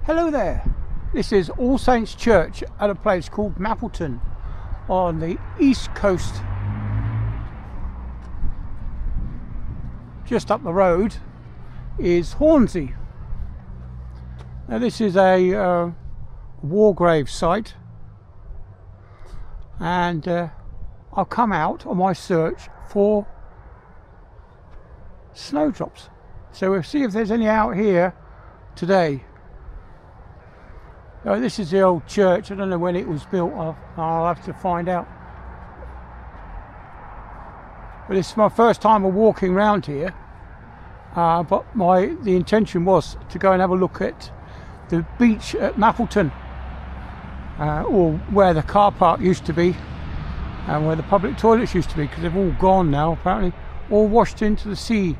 Hello there, this is All Saints Church at a place called Mappleton on the east coast. Just up the road is Hornsey. Now this is a war grave site, and I'll come out on my search for snowdrops. So we'll see if there's any out here today. This is the old church. I don't know when it was built. I'll have to find out. But this is my first time of walking around here. But the intention was to go and have a look at the beach at Mappleton, or where the car park used to be, and where the public toilets used to be, because they've all gone now, apparently, all washed into the sea.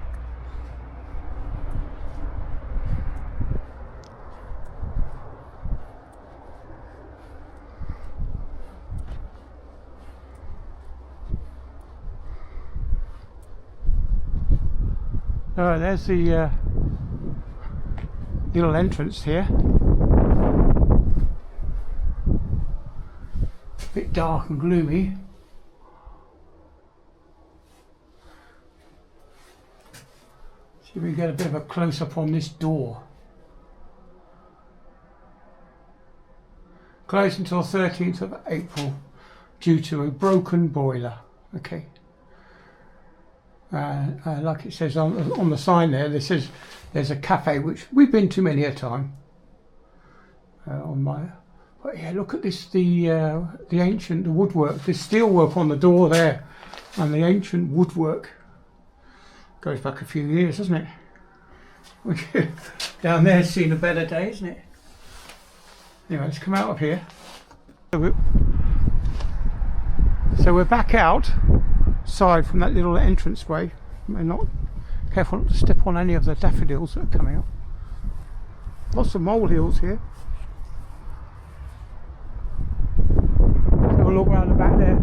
There's the little entrance here. A bit dark and gloomy. See if we can get a bit of a close-up on this door. Closed until 13th of April due to a broken boiler. Okay. Like it says on the sign there, there's a cafe, which we've been to many a time. But yeah, look at this, the ancient woodwork, the steel work on the door there, and the ancient woodwork goes back a few years, doesn't it? Down there's seen a better day, isn't it? Anyway, let's come out of here. So we're back outside from that little entranceway. We're not careful not to step on any of the daffodils that are coming up. Lots of molehills here. So we'll look around the back there.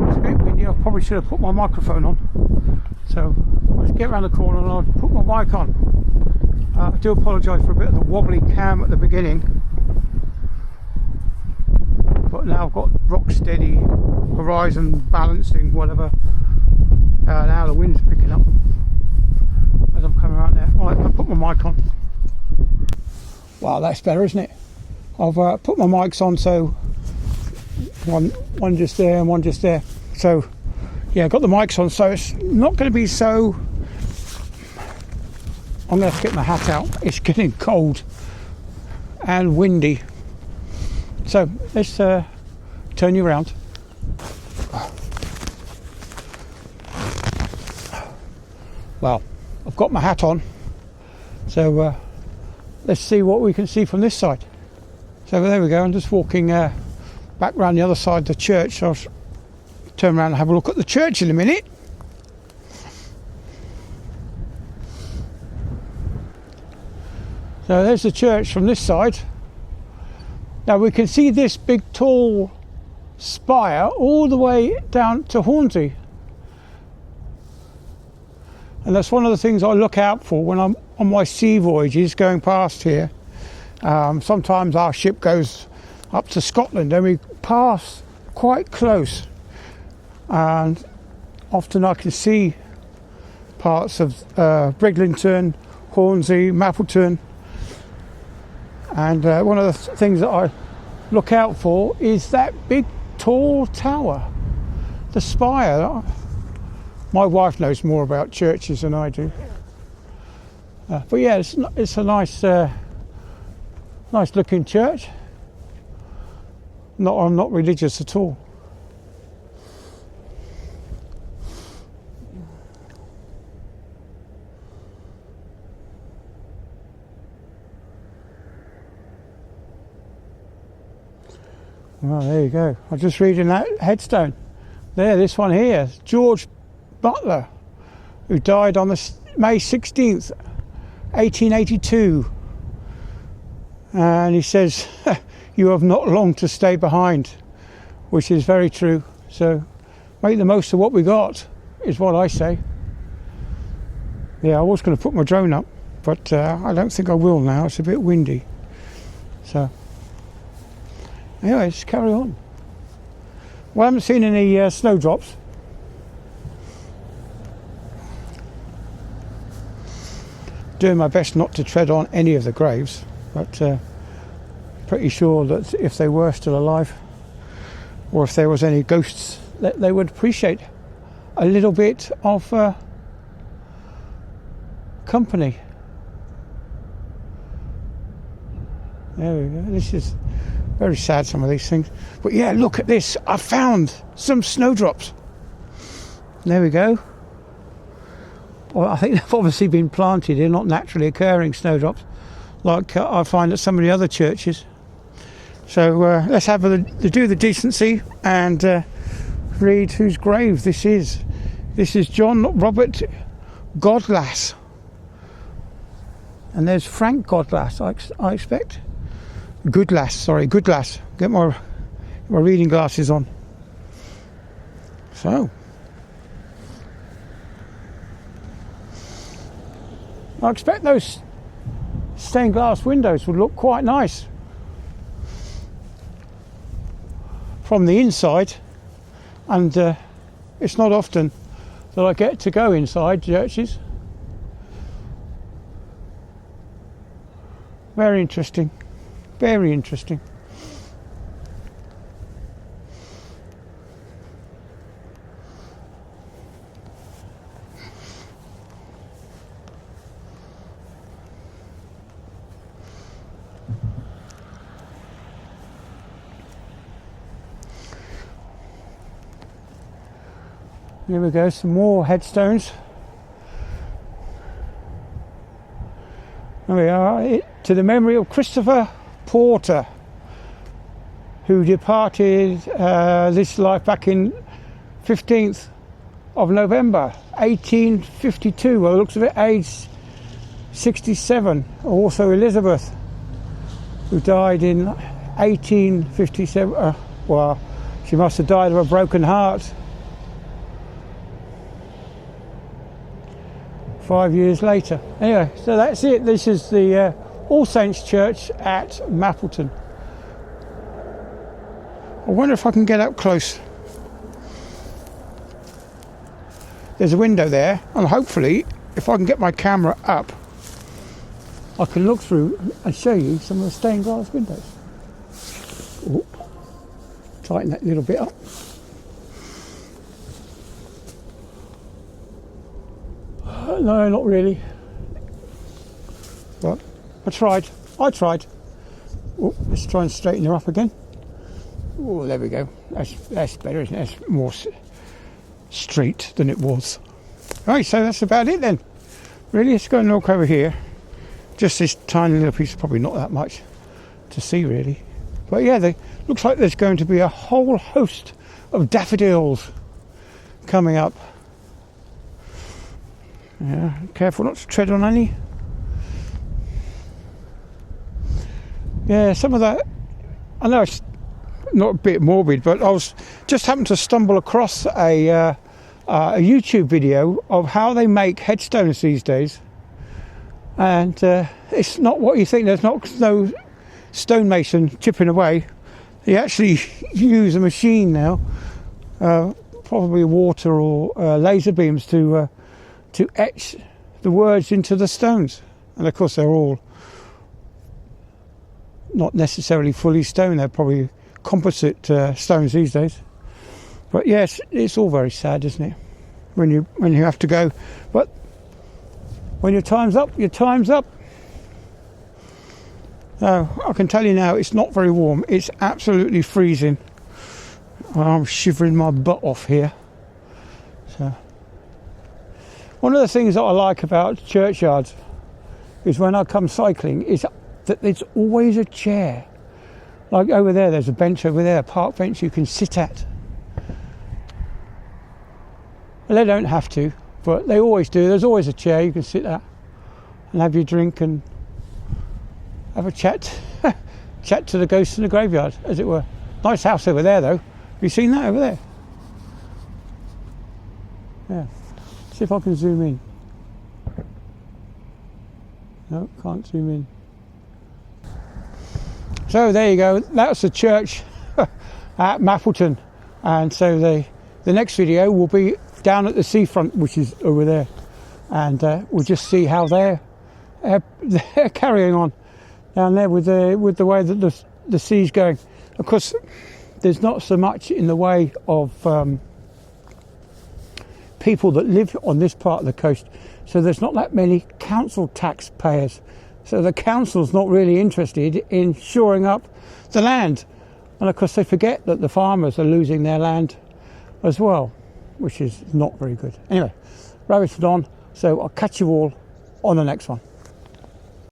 It's a bit windy. I probably should have put my microphone on. So let's get around the corner and I'll put my mic on. I do apologise for a bit of the wobbly cam at the beginning, but now I've got rock steady horizon balancing, whatever. Now the wind's picking up as I'm coming around there. Right, I'll put my mic on. Wow, that's better, isn't it? I've put my mics on, so one just there and one just there. So yeah, I've got the mics on, so it's not going to be so... I'm going to have to get my hat out. It's getting cold and windy. So let's turn you around. Well, I've got my hat on, so let's see what we can see from this side. So there we go. I'm just walking back round the other side of the church. So I'll turn around and have a look at the church in a minute. So there's the church from this side. Now we can see this big tall spire all the way down to Hornsey. And that's one of the things I look out for when I'm on my sea voyages going past here. Sometimes our ship goes up to Scotland and we pass quite close. And often I can see parts of Bridlington, Hornsey, Mappleton. And one of the things that I look out for is that big tall tower, the spire. My wife knows more about churches than I do. But yeah, it's a nice looking church. I'm not religious at all. Well, there you go. I'm just reading that headstone. There, this one here, George Butler, who died on May 16th, 1882. And he says, you have not long to stay behind, which is very true. So make the most of what we got, is what I say. Yeah, I was going to put my drone up, but I don't think I will now. It's a bit windy. So anyway, let's carry on. Well, I haven't seen any snowdrops. Doing my best not to tread on any of the graves, but pretty sure that if they were still alive, or if there was any ghosts, that they would appreciate a little bit of company. There we go. This is very sad, some of these things. But yeah, look at this. I found some snowdrops. There we go. Well, I think they've obviously been planted. They're not naturally occurring snowdrops, like I find at some of the other churches. So let's have do the decency and read whose grave this is. This is John Robert Godlass. And there's Frank Godlass, I expect. Goodlass. Get my reading glasses on. So, I expect those stained glass windows would look quite nice from the inside, and it's not often that I get to go inside churches. Very interesting. Very interesting. Here we go, some more headstones. There we are, to the memory of Christopher Porter, who departed this life back in 15th of November 1852. Well, it looks of it, aged 67. Also Elizabeth, who died in 1857. Well, she must have died of a broken heart 5 years later. Anyway, so that's it. This is the All Saints Church at Mappleton. I wonder if I can get up close. There's a window there, and hopefully, if I can get my camera up, I can look through and show you some of the stained glass windows. Ooh. Tighten that little bit up. No, not really. But I tried. Oh, let's try and straighten her up again. Oh, there we go. That's better, isn't it? That's more straight than it was. Right, so that's about it then. Really, let's go and look over here. Just this tiny little piece, probably not that much to see really. But yeah, looks like there's going to be a whole host of daffodils coming up. Yeah, careful not to tread on any. Yeah, some of that, I know it's not a bit morbid, but I was just happened to stumble across a YouTube video of how they make headstones these days, and it's not what you think. There's no stonemason chipping away. They actually use a machine now, probably water or laser beams to etch the words into the stones. And of course they're all not necessarily fully stone, they're probably composite stones these days. But yes, it's all very sad, isn't it, when you have to go. But when your time's up, your time's up. I can tell you now, it's not very warm. It's absolutely freezing. I'm shivering my butt off here. So one of the things that I like about churchyards is when I come cycling is that there's always a chair. Like over there's a bench over there, a park bench you can sit at. Well, they don't have to, but they always do. There's always a chair you can sit at and have your drink and have a chat. Chat to the ghosts in the graveyard, as it were. Nice house over there though. Have you seen that over there? Yeah. See if I can zoom in. No, can't zoom in. So there you go, that's the church at Mappleton, and so the next video will be down at the seafront, which is over there, and we'll just see how they're carrying on down there with the way that the sea's going. Of course, there's not so much in the way of people that live on this part of the coast, so there's not that many council tax payers. So the council's not really interested in shoring up the land. And of course they forget that the farmers are losing their land as well, which is not very good. Anyway, rabbiting on, so I'll catch you all on the next one.